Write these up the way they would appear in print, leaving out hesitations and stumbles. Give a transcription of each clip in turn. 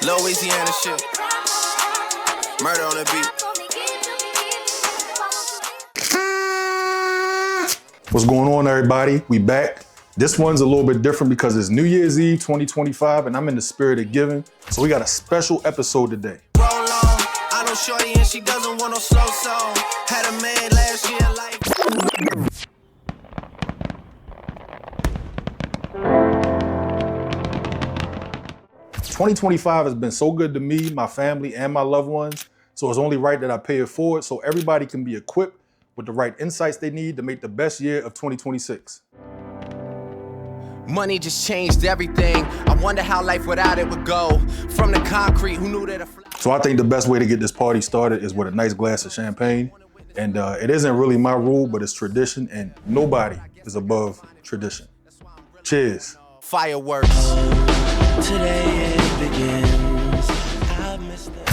Louisiana shit. Murder on the beat. What's going on, everybody? We back. This one's a little bit different because it's New Year's Eve 2025 and I'm in the spirit of giving. So we got a special episode today. Roll on. I know shorty and she doesn't want no slow song. Had a man last year like 2025 has been so good to me, my family, and my loved ones. So it's only right that I pay it forward so everybody can be equipped with the right insights they need to make the best year of 2026. money just changed everything. I wonder how life without it would go. From the concrete, who knew that a So I think the best way to get this party started is with a nice glass of champagne. And it isn't really my rule, but it's tradition, and nobody is above tradition. Cheers. fireworks. Today it begins. I missed it.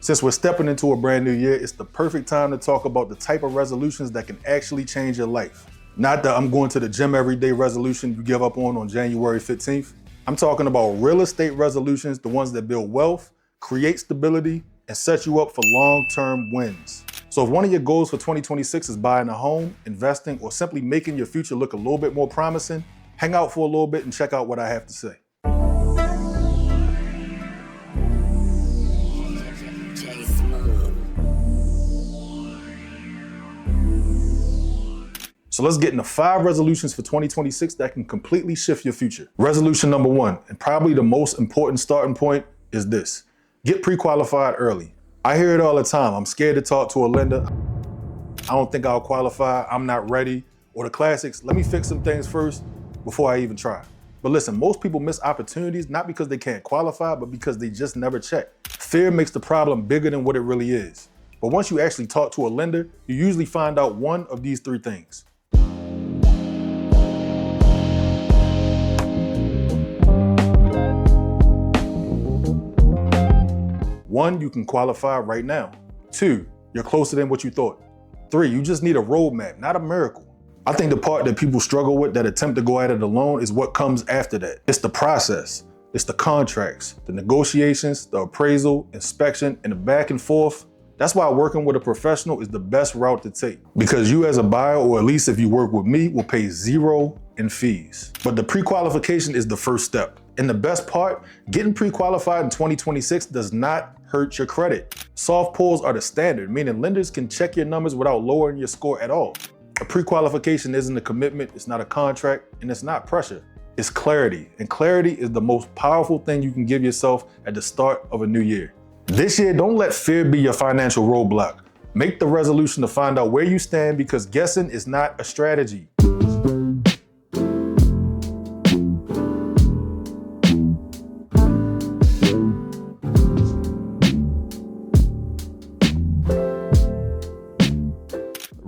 Since we're stepping into a brand new year, it's the perfect time to talk about the type of resolutions that can actually change your life. Not the I'm going to the gym every day resolution you give up on January 15th. I'm talking about real estate resolutions, the ones that build wealth, create stability, and set you up for long-term wins. So if one of your goals for 2026 is buying a home, investing, or simply making your future look a little bit more promising, hang out for a little bit and check out what I have to say. So let's get into 5 resolutions for 2026 that can completely shift your future. Resolution number 1, and probably the most important starting point, is this: get pre-qualified early. I hear it all the time. I'm scared to talk to a lender. I don't think I'll qualify. I'm not ready. Or the classics, let me fix some things first before I even try. But listen, most people miss opportunities not because they can't qualify, but because they just never check. Fear makes the problem bigger than what it really is. But once you actually talk to a lender, you usually find out one of these 3 things. One, you can qualify right now. 2, you're closer than what you thought. 3, you just need a roadmap, not a miracle. I think the part that people struggle with that attempt to go at it alone is what comes after that. It's the process. It's the contracts, the negotiations, the appraisal, inspection, and the back and forth. That's why working with a professional is the best route to take. Because you as a buyer, or at least if you work with me, will pay 0 in fees. But the pre-qualification is the first step. And the best part, getting pre-qualified in 2026 does not hurt your credit. Soft pulls are the standard, meaning lenders can check your numbers without lowering your score at all. A pre-qualification isn't a commitment, it's not a contract, and it's not pressure. It's clarity, and clarity is the most powerful thing you can give yourself at the start of a new year. This year, don't let fear be your financial roadblock. Make the resolution to find out where you stand, because guessing is not a strategy.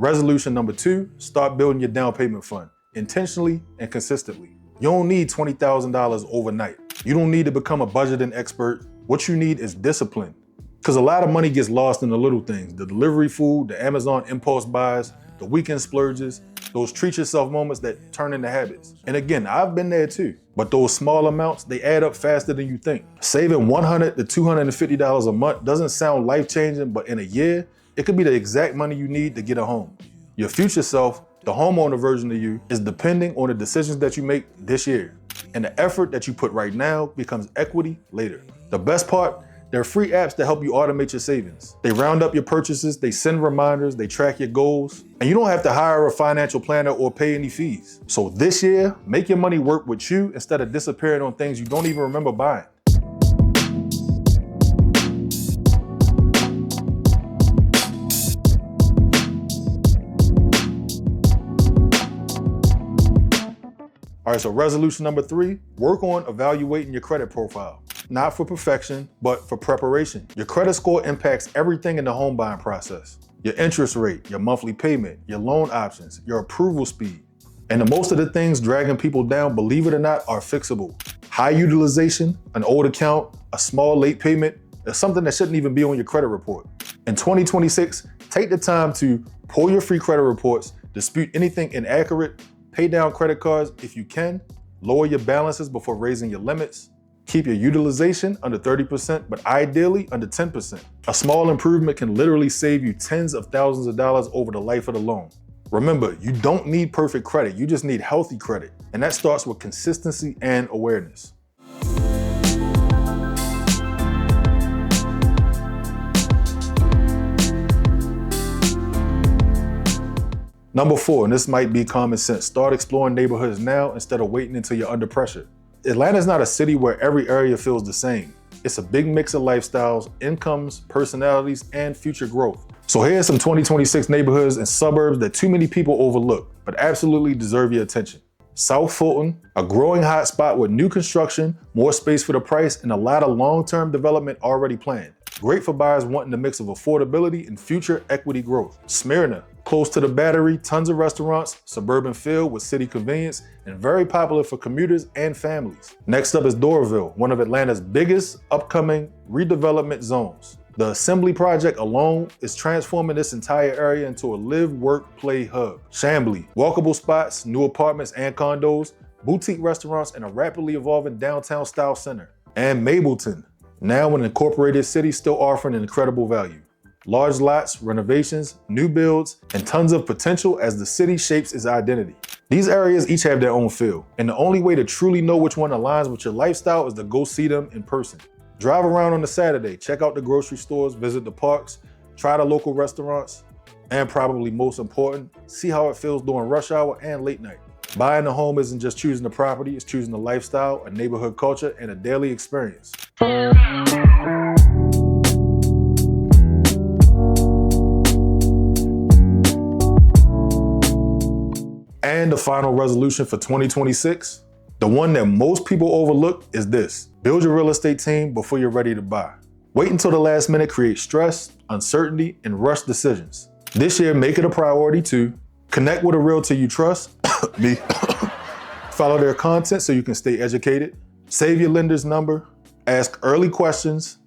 Resolution number 2, start building your down payment fund, intentionally and consistently. You don't need $20,000 overnight. You don't need to become a budgeting expert. What you need is discipline. Because a lot of money gets lost in the little things: the delivery food, the Amazon impulse buys, the weekend splurges, those treat yourself moments that turn into habits. And again, I've been there too. But those small amounts, they add up faster than you think. Saving $100 to $250 a month doesn't sound life-changing, but in a year, it could be the exact money you need to get a home. Your future self, the homeowner version of you, is depending on the decisions that you make this year. And the effort that you put right now becomes equity later. The best part, there are free apps that help you automate your savings. They round up your purchases, they send reminders, they track your goals, and you don't have to hire a financial planner or pay any fees. So this year, make your money work with you instead of disappearing on things you don't even remember buying. All right, so resolution number 3, work on evaluating your credit profile. Not for perfection, but for preparation. Your credit score impacts everything in the home buying process. Your interest rate, your monthly payment, your loan options, your approval speed. And most of the things dragging people down, believe it or not, are fixable. High utilization, an old account, a small late payment, is something that shouldn't even be on your credit report. In 2026, take the time to pull your free credit reports, dispute anything inaccurate, Pay down credit cards if you can, lower your balances before raising your limits, keep your utilization under 30%, but ideally under 10%. A small improvement can literally save you tens of thousands of dollars over the life of the loan. Remember, you don't need perfect credit, you just need healthy credit, and that starts with consistency and awareness. Number 4, and this might be common sense, start exploring neighborhoods now instead of waiting until you're under pressure. Atlanta's not a city where every area feels the same. It's a big mix of lifestyles, incomes, personalities, and future growth. So here's some 2026 neighborhoods and suburbs that too many people overlook, but absolutely deserve your attention. South Fulton, a growing hotspot with new construction, more space for the price, and a lot of long-term development already planned. Great for buyers wanting a mix of affordability and future equity growth. Smyrna, close to the Battery, tons of restaurants, suburban feel with city convenience, and very popular for commuters and families. Next up is Doraville, one of Atlanta's biggest upcoming redevelopment zones. The Assembly project alone is transforming this entire area into a live, work, play hub. Chamblee, walkable spots, new apartments and condos, boutique restaurants, and a rapidly evolving downtown style center. And Mableton, now an incorporated city still offering an incredible value. Large lots, renovations, new builds, and tons of potential as the city shapes its identity. These areas each have their own feel, and the only way to truly know which one aligns with your lifestyle is to go see them in person. Drive around on a Saturday, check out the grocery stores, visit the parks, try the local restaurants, and probably most important, see how it feels during rush hour and late night. Buying a home isn't just choosing the property, it's choosing the lifestyle, a neighborhood culture, and a daily experience. And the final resolution for 2026, the one that most people overlook, is this: build your real estate team before you're ready to buy. Wait until the last minute creates stress, uncertainty, and rush decisions. This year, make it a priority to connect with a realtor you trust, follow their content so you can stay educated, save your lender's number, ask early questions,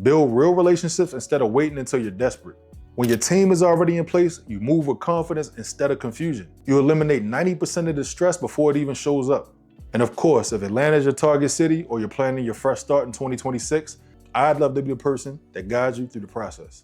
build real relationships instead of waiting until you're desperate. When your team is already in place, you move with confidence instead of confusion. You eliminate 90% of the stress before it even shows up. And of course, if Atlanta is your target city or you're planning your fresh start in 2026, I'd love to be the person that guides you through the process.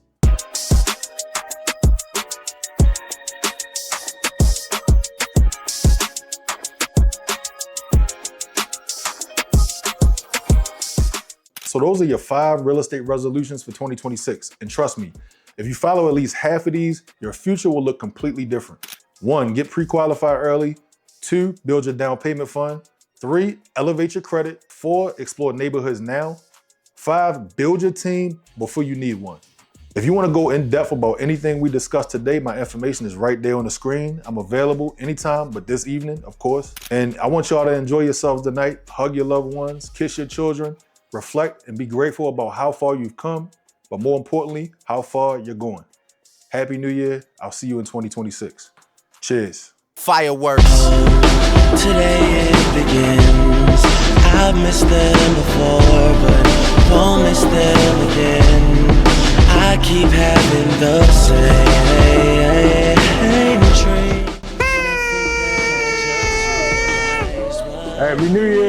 So those are your 5 real estate resolutions for 2026. And trust me, if you follow at least half of these, your future will look completely different. 1, get pre-qualified early. 2, build your down payment fund. 3, elevate your credit. 4, explore neighborhoods now. 5, build your team before you need one. If you want to go in depth about anything we discussed today, my information is right there on the screen. I'm available anytime, but this evening, of course. And I want y'all to enjoy yourselves tonight. Hug your loved ones, kiss your children, reflect and be grateful about how far you've come, but more importantly, how far you're going. Happy New Year. I'll see you in 2026. Cheers. Fireworks. Today it begins. I've missed them before, but won't miss them again. I keep having the same dream. Happy New Year.